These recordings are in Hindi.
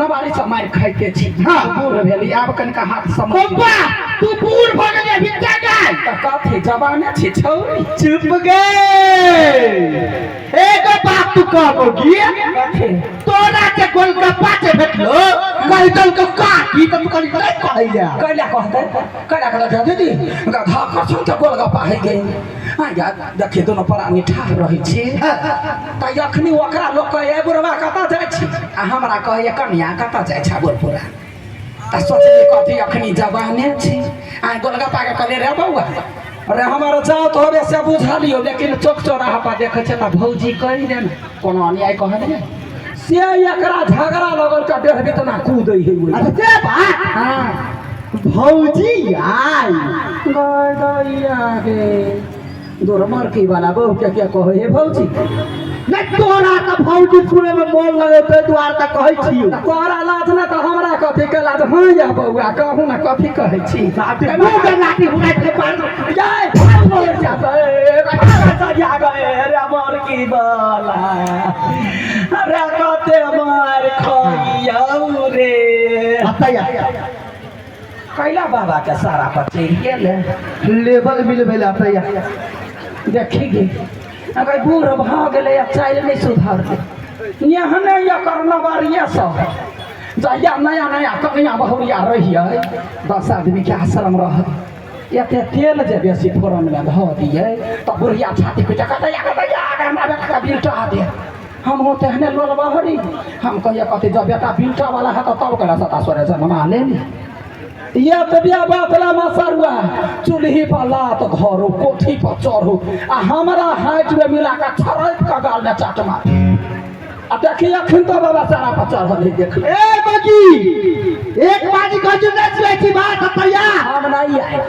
नबारी से मार खाइते छी हाँ बूढ़ भेली आब कनिका हाथ समझ कोपा तू बूढ़ भ गेले भिक्षा गाय त कथी जवाने छी छौरी चुप गए एक बात तू कहबो की कथी तोरा के गोलगप्पा के भेटलो कहि दल को काटी त तू कहि कहैया कैला कहते दीदी गधा कसम के गोलगप्पा है गई हाँ यार देखिए दोनों प्राणी ठाढ़ रही छी त अखनी ओकरा लोग कहे बुढ़वा कतऽ जाइ छी आ हमरा कहे कन्या कतऽ जाइ छ बुढ़पुरा त सोचली कथी अखनी जवाने छी आ गोलगप्पा के कहले रे बौआ अरे हमारा जाओ तो हवे से बुझलियो लेकिन चौक चौराहा पर देखे छ त भौजी कहि दे कोनो अन्याय कहले से एकरा झगड़ा लगल का देह बितना कूदै है अच्छा बात हां भौजी आई गदैया गे दोरमर की वाला बहु क्या कहे हे भौजी न तोरा त भौजी सुने में मन लगे ते द्वार त कहै छी तोरा लाज न त हमरा कथी के लाज हां या बौआ कहू न कथी कहै छी मुंह में लाठी उड़ा के पार जाय बोल जाता जा गए रे मोर की बाला अरे कते मार खइयौ रे हतया कैला बाबा के सारा पर चढ़ गेले लेवल मिल भेला हतया देखी गे अगर बूढ़ भ गेले या चाइल नहीं सुधरते यहाँ नहीं या करना बारिया सब जहिया नया नया कन्या बहुरिया रहिए 10 आदमी के आश्रम रह एते तेल जे बेसी फोरन में धऽ दिए तो बुढ़िया छाती पे हमरा बेटा का बिल्टा दे हम होते हैं लोल बहरी हम कहिए कथी जब बेटा बिल्टा वाला है तो तब करा सता सोरे जन्मा ले ये तबिया बातला मसरुआ चूल्ही पर लात घरो कोठी पर चढ़ो आ हमरा हाथ में मिला के छरैत का गाल में चाट मार आ देखिए अखन तो बाबा सारा पर चढ़ल देख ए बगी एक बाजी गजु नच ले छी बात हतया हम नहीं आए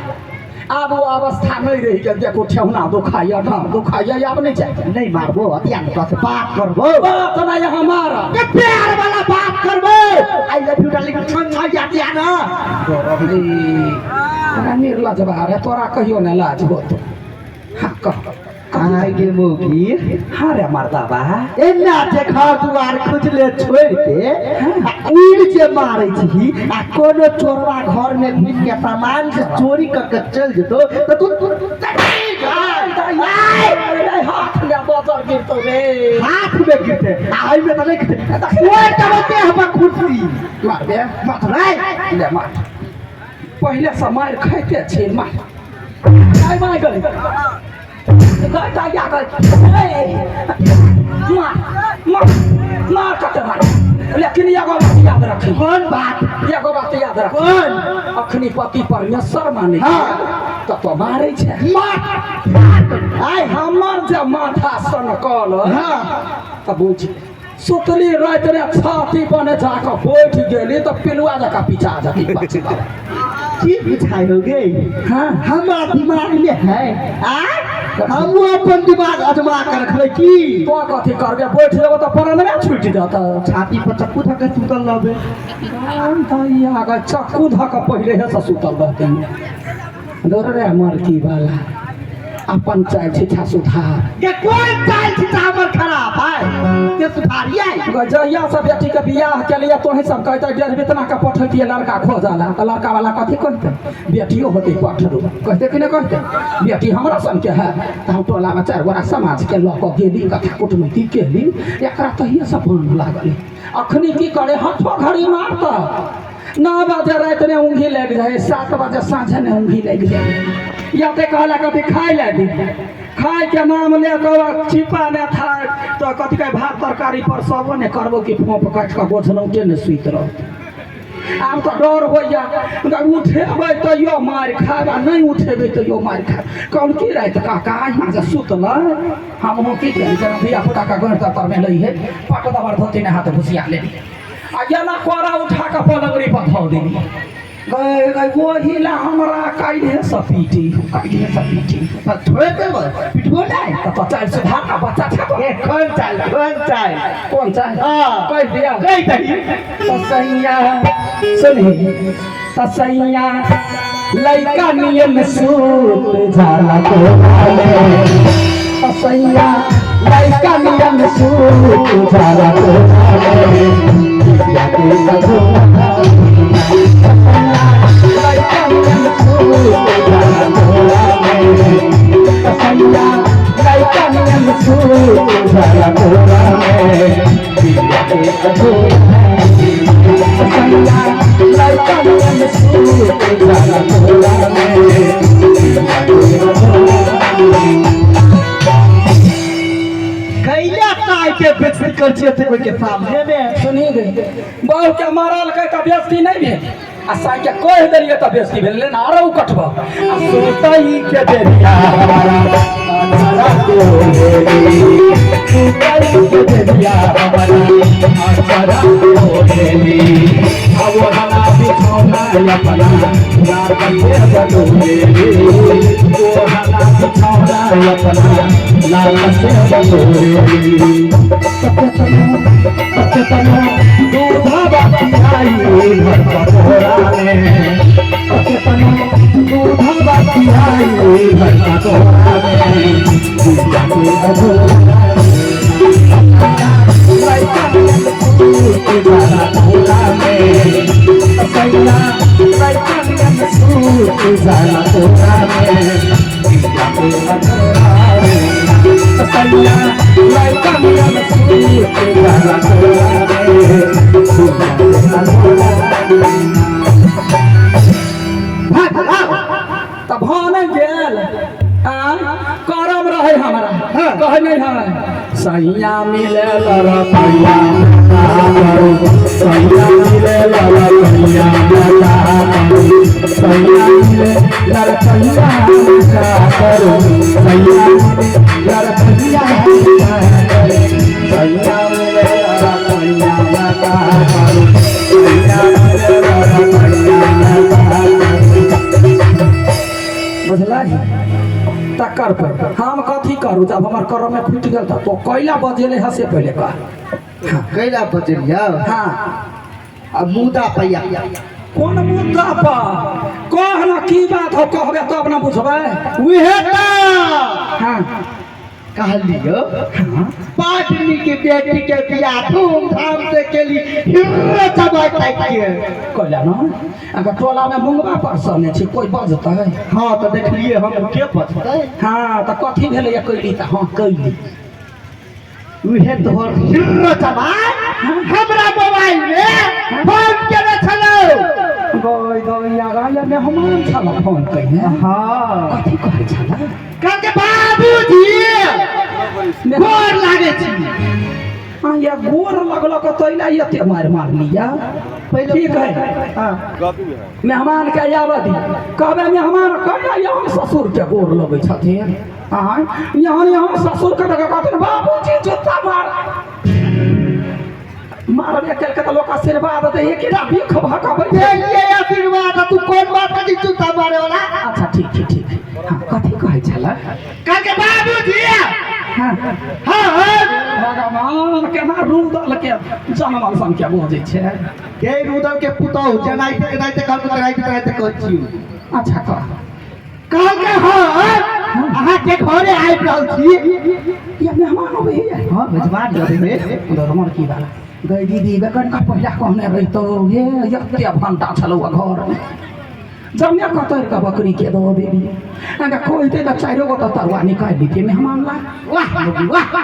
अब वो अवस्था नहीं रही के देखो ठेहुना दुखाइया ढाम दुखाइया अब नहीं चाहिए नहीं मारबो हतिया न से बात करबो बात ना यहाँ मारा के प्यार वाला बात करबो आई लव यू डार्लिंग छन छ जातिया ना अरे निर्लज बारे तोरा कहियो न लाज हो तो हाँ कह आई गे मोगी हाँ रे मर्दाबा एना जे घर दुआर खुजले छोड़ के उड़ जे मारै छी आ कोनो चोरवा घर में घुस के सामान से चोरी क के चल जतो त तू हाथ में बजर गिरतो रे हाथ में गिरते आई में त नहीं गिरते ओए तबते हम खुशी मार दे मत रे ले मार पहले से मार खाइते छी मार काय मार गले कहता या कर मार कते मार लेकिन एगो बात याद रखी कौन बात एगो बात याद रख कौन अखनी पति परमेश्वर माने हाँ तो मारे छे मार आई हमर जे माथा सन कल हाँ त बुझ सुतली रात रे छाती बने जाकर बैठ गेली तो पिलुआ जका पीछा जाती पछता की बिछाई हो गई हाँ हमारा दिमाग में है आ हम अपन दिमाग अजमा कर रखले की तो कथी करबे बैठ जेबो तो परनवे छूट जाता छाती पर चक्कू धक के सुतल रहबे भैया अगर चक्कू धक पहले है से सुतल रहते डर रे मर की वाला अपन चाय छिछा सुधार के कोई चाल छिछा हमर खराब है के सुधारिए गजैया सब बेटी के बियाह के लिए तोहे सब कहते डेढ़ बेतना के पठैतिए लड़का खोजाला तो लड़का वाला कथी कहते बेटियो होते पठरू कहते कि नहीं कहते बेटी हमरा सन के है तो हम टोला में 4 गोरा समाज के लऽ कऽ गेली कथा कुटमैती केली एकरा तहिए सब बन लागल अखनी की करे हाथो घड़ी मारता 9 बजे रात में ऊँघी लग जाए 7 बजे साँझ में ऊँघी लग जाए या ते कहला कथी खाए ले दी खाए के नाम ले कर छिपा ने था तो कथी के भात तरकारी पर सब ने करबो कि फोप काट के गोछनौटे ने सुइत रह आब तो डर होइया उठेबै तो यो मार खाबा नहीं उठेबै तो यो मार खा कौन की रात काका यहाँ से सुतल हम हो की टेंशन धिया पुता का घर तर में लई है पट दबर धोती ने हाथ घुसिया ले आ येला कोरा उठा के पलंगरी पर धो देनी गए वो हिला हमरा काइले सपीटी छोड़ दे पिटबो नहीं तो चाल सुधार का बच्चा था ए कौन चाल हां कह दिया कह दही तसैया सुनी तसैया लइका नियम सूत जाला को नाले तसैया लइका नियम सूत जाला को नाले कैला ताई के बेइज्जती कर छियै ते कोई के सामने में सुनी गई बहु के मारल के त बेइज्जती नहीं भेल आ साई के कह देलिए त बेइज्जती भेल लेना आरो कटब आ सोताई के देरिया हमारा अंधारा को लेली सोताई के देरिया हमारा अंधारा को लेली अब हना बिछौना अपना यार बंदे बनो लेली वो हना बिछौना अपना लाल से बनो लेली सत्यतनो दूधा बाकी आई घर पटोरा में सत्यतनो दूधा बाकी आई घर पटोरा में दूधा के अधूरा लड़का के गाना तोरा में सैया लड़का के गाना तोरा में दूधा के अधूरा सैया लड़का के गाना तोरा में दूधा के अधूरा तब भान गेल करम रहे हमारा कह नहीं है सैया मिले रपैया करो सैया मिले रपैया सैया मिले रपैया करो सैया मिले रपैया सैया मिले रपैया करो सैया मिले रपैया बुझल तकर पर हम कथी करू जब हमार करम में फूट गल तो कैला बजेले हसे पहले कह कैला बजलिया हाँ अब मुदा पैया कौन मुद्दा पर कह ना की बात हो कहबे तब ना बुझबै उहे त हाँ कहलियो पाटनी के बेटी के बियाह धूमधाम से केली हिम्मत चबाई टाइप के कहला ना अगर टोला में मुंगवा पर सने छी कोई बजतै हाँ तो देखलिए हम के बचतै हाँ तो कथी भेलै या कैली त हाँ कैली उहे तोहर हिम्मत चबाई हमरा मोबाइल में फोन केने छलो गई गई आगा में हमान छला फोन कइने हाँ कथी कहै छला कहके बाबूजी गोर लागे छी या गोर लगल को तैला एते मार मार लिया ठीक है हाँ मेहमान के आवा दी कहबे मेहमान कहला यहाँ ससुर के गोर लगे छथिन हाँ यहाँ ससुर के लगे कहथिन बाबूजी जूता मार मारबे कल के तो लोग आशीर्वाद दे एक ना भीख भगाबै ये आशीर्वाद तू कोन बात का जूता मारे वाला अच्छा ठीक ठीक ठीक हाँ कथी कहै छला कहके बाबूजी हाँ हाँ भगवान केना रुदल के जनमल सन के बोझै छै के रुदल के पुतौ जनाइते कहते कहछि अच्छा कह कहके हाँ अहाँ के घरे आबि रहल छी ये मेहमान होबे है हाँ मेजबान जबे दरमर की बाला गई दीदी गगन का पहला कहने रही तो ये यत्ते घंटा चलो घर में जमिया कतर का बकरी के दो देवी अगर कोई ते चारो गो तो तरवा निकाल दी के मेहमान ला वाह वाह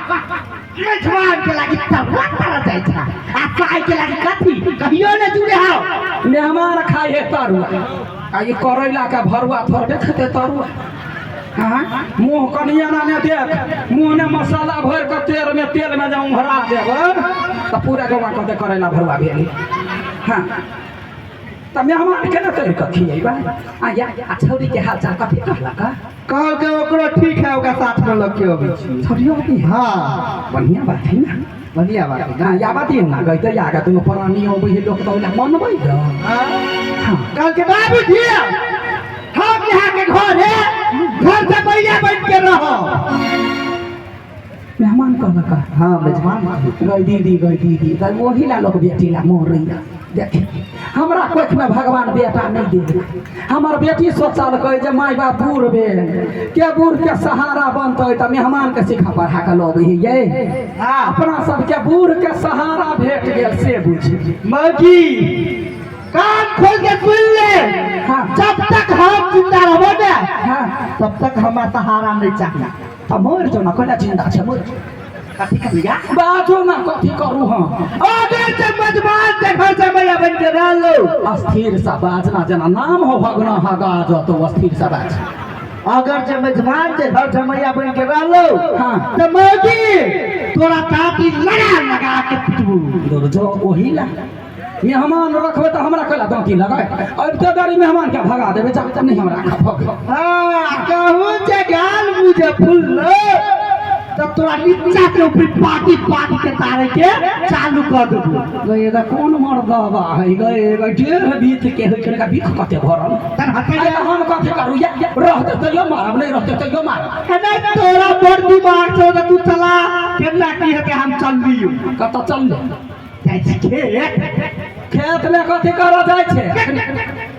मेजबान के लागि तरवा तारा जाइ छ आ काय के लागि कथी कहियो ने जुड़े हो मेहमान खाए है तरुआ आ ये करैला का भरुआ थोड़े खेते तरुआ हाँ मुँह कनिया ना ने देख मुँह ने मसाला भर के तेल में जाऊँ भरा देब तो पूरा गवा कते करैला भरुआ भेली हाँ तो मेहमान के ना तैर के खिएबा आ या छौरी के हाल चाल कथी कहला का कहल के ओकरो ठीक है ओकरा साथ में लग के अबै छी छौरियो भी हाँ बढ़िया बात है ना बढ़िया बात हाँ या बात है ना गई तो आगा तुम पुरानी हो गई लोग तो मनबै द हाँ कहल के बाबूजी हम यहाँ के घर है घर से बढ़िया बन के रहो मेहमान कहला का हाँ मेजबान गई दीदी तो वही ला लोग बेटी ला मोर रही देख हमरा कोख में भगवान बेटा नहीं दे हमार बेटी सोचल कहे जे माय बाप बूढ़ भेल के बूढ़ के सहारा बनते तो मेहमान के सिखा पढ़ा के लोग ये अपना सबके बूढ़ के सहारा भेट गेल से बुझी मौजी कान खोल के सुन ले हाँ जब तक हम जिंदा रहो ना हाँ तब तक हमारा सहारा नहीं चाहिए तो मोर जो ना कोना जिंदा छे मोर कथी करिया बाजू ना कथी करू हम अगर से मजबान देखो समय बन के रहलो अस्थिर सा बाजना जना नाम हो भगना हगा जो तो अस्थिर सा बाज अगर से मजबान देखो समय बन के रहलो हाँ। तो मोगी तोरा ताती लगा के पिटबू जो वही ला मेहमान रखबे तो हमरा कला दांती लगाए अब तो डरी मेहमान के भगा देबे चाहे नहीं हमरा खपक हां कहूं जे गाल मुझे फुल्लो तब तोरा नीचा के ऊपर पाटी के तारे के चालू कर देबू गए दा कौन मर्दवा है गए डेढ़ बीत के होय कने का बीख कते भरल तन हटे हम कथी करू या रहते तो यो मारब नहीं रहते तो यो मारब नहीं तोरा बड़ दिमाग छौ त तू चला केना की है के हम चल लियो कत चल जाय छै खेत में कथी कर जाय छे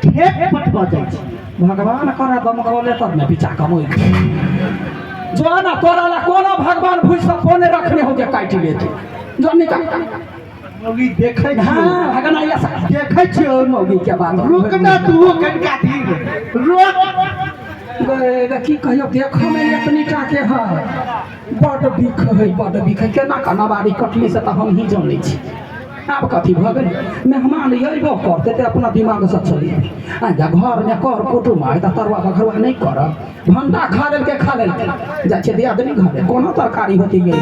खेत पटवा जाय छै भगवान करा दम गले तब में बिचा कमोई जो ना तोरा ला कोनो भगवान भूज से फोने रखने हो जे काटि लेते जो निकाल मौगी देखै छी हां भगना या देखै छी मौगी के बात रुक ना तू कनका धीर रुक गए की कहियो देखो में इतनी टा के है बड़ बिख है केना कनवारी कटली से त हम ही जानै छी अब कथी भ गेल मेहमान अयबो करते ते अपना दिमाग से चली आ जा घर में कर कुटुम आय त तरवा घरवा नहीं कर भंडा खा लेल के जा छै दे आदमी घरे कोनो तरकारी होती ये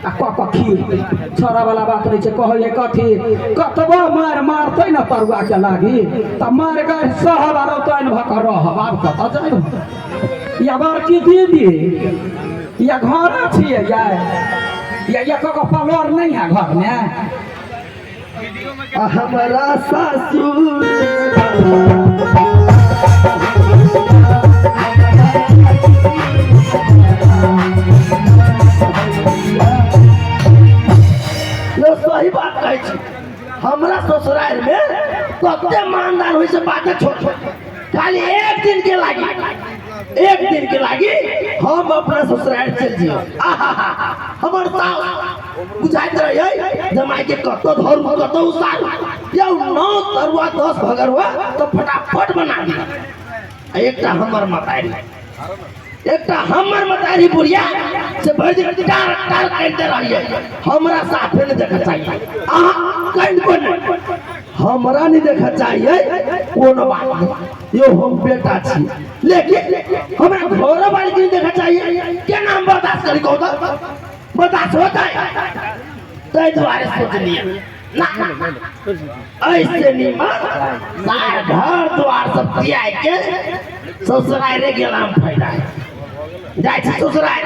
आ क खीर छोरा वाला बात रही छै कहै कथी कतबो मारतै न तरुआ के लागी त मार गए सहब आरो तैन भक रहब आब कत जाय या बार की दीदी या घर छियै या कगो पलोर नहीं है घर में हमारा सासुर लो सही बात कहै छी हमरा ससुराल में कते मानदार होई से बात छोड़ खाली एक दिन के लागी हम अपना ससुराल चल जियो हमर सास बुझाइत रहिए जमाई के कतो धर कतो उसार यौ 9 तरुआ 10 भगर हुआ तो फटाफट बना दी एकटा हमर मतारी बुढ़िया से भर दिन टार करते रहिए हमरा साथे न देखा चाहिए कहीं को नहीं हमरा नहीं देखा चाहिए कोनो बात नहीं यो हम बेटा छी लेकिन हमरा घर वाले के देखा चाहिए क्या नाम बर्दाश्त करी को बर्दाश्त होता है तै द्वारे सोच लिया ना ऐसे नहीं मार घर द्वार सब दिया के ससुराल रे गेलाम फायदा जाय छी ससुराल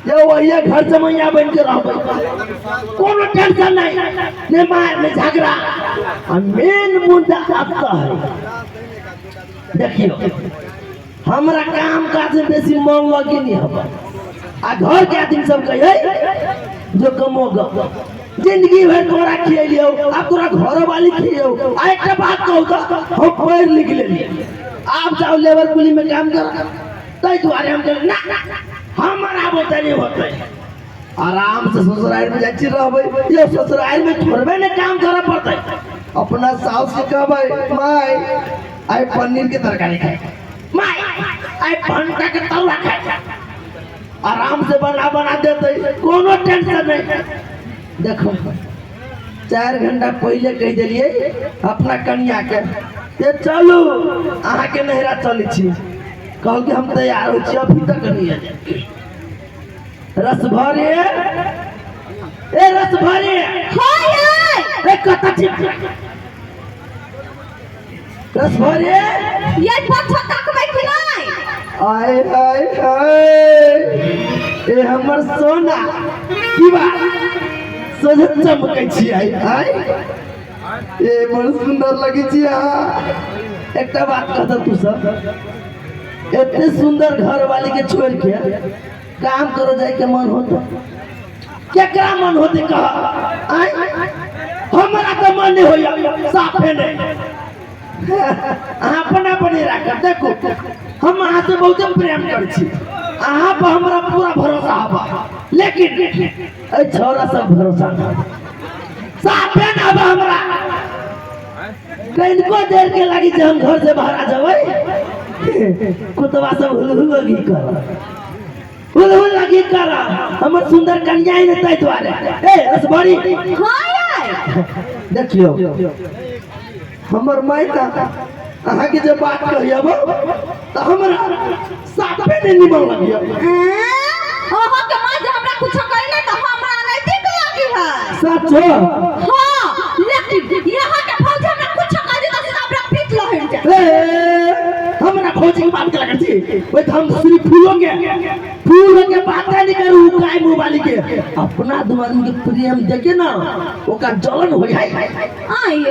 ये वही घर जमैया बन के रहबै कोनो टेंशन नहीं मार ने झगड़ा मेन मुद्दा आता है देखियो हमरा काम काज में बेसी मन लगे नहीं हबा आ घर के आदमी सब कहे जो कमोगा जिंदगी भर तोरा खियलियो अब तोरा घर वाली खियो आ एक बात कहू तो हम पढ़ लिख लेलिए आप जाओ लेबर कुली में काम कर तै दुआरे हम ना हमारा बोते नहीं होते आराम से ससुराल में जाची रहबै ये ससुराल में थोड़बे ने काम करे पड़ते अपना सास के कहबै माय आई पनीर के तरकारी खाए माय आई भंटा के तरुआ खाए आराम से बना देते कोनो टेंशन नहीं देखो 4 घंटा पहले कह दिलिए अपना कन्या के ये चलू अहाँ के नहरा चली छी कहू कि हम तैयार हो छी अभी तक नहीं है रस भरे ए रस भरे हाय ए कत छी रस भरे ये पाछा तकबै कि नहीं आय हाय हाय ए हमर सोना की बात सोझे चमकै छी आय हाय ए बड़ सुंदर लगे छी एकटा बात कहत तू सब इतने सुंदर घर वाली के छोड़ के काम करो जाए के मन होता केकरा मन होते कह आय हमरा तो मन नहीं होया साफे नहीं अपना बने रख देखो हम अहाँ से बहुत प्रेम कर छी अहाँ पर हमरा पूरा भरोसा हबा लेकिन ए छोरा सब भरोसा नहीं साफे ना बा हमरा कहीं को देर के लगी जे हम घर से बाहर आ जाबै कुतवा सब हुलहुलगी कर बोले लगी करा हमर सुंदर कन्या ही नहीं द्वारे ए रसबड़ी हाँ यार देखियो हमर माई का अहाँ के जब बात करिए तो हमरा साफे नहीं निमन लगिया ओहो के मां जे हमरा कुछ कइले त हमरा नहीं ठीक लगी है सच हो हां लेकिन यहाँ के फौज हमरा कुछ कह दे त हमरा पीट लहर जाए हमरा फौजी की बात कर छी ओए हम सिर्फ फूलों के बात नहीं करू काय मोबाइल के अपना दो आदमी के प्रेम देखे ना ओका जलन हो जाए आई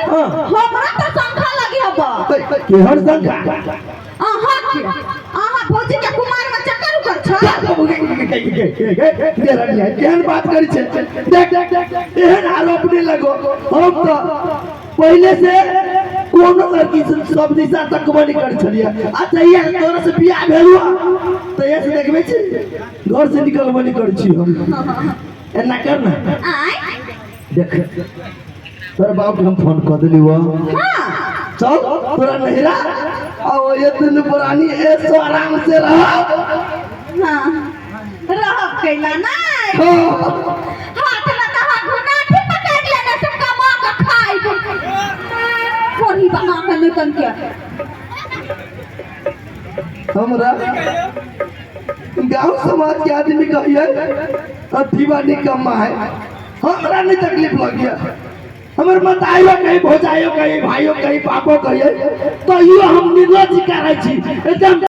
हमरा त संखा लगी हबा केहन संखा आहा फौजी के कुमार में चक्कर कर छ केहन बात करी छे देख एहन आरोप नहीं लगो हम तो पहले से कोनो लड़की से सब दिशा तक बनी कर छलिए अच्छा ये तोरा से बियाह भेलुआ तो ये से देखबे छी घर से निकल बनी कर छी हम एना कर ना आई देख तोरा बाप के हम फोन कर देली वो हां चल तोरा नहिरा और ये दिन पुरानी ऐसो आराम से रह हां रह कैला नहीं हाथ में तो हाथ घुना ठीक पकड़ लेने से कमा के खाई कोनी बना के निकल के हमरा गांव समाज के आदमी कहिए अथीवा निकम्मा है हमरा नहीं तकलीफ लग गया हमर मताइयो कहीं भौजाइयो कहीं भाइयों कहीं पापो कहिए तो यो हम निर्लज करे छी एकदम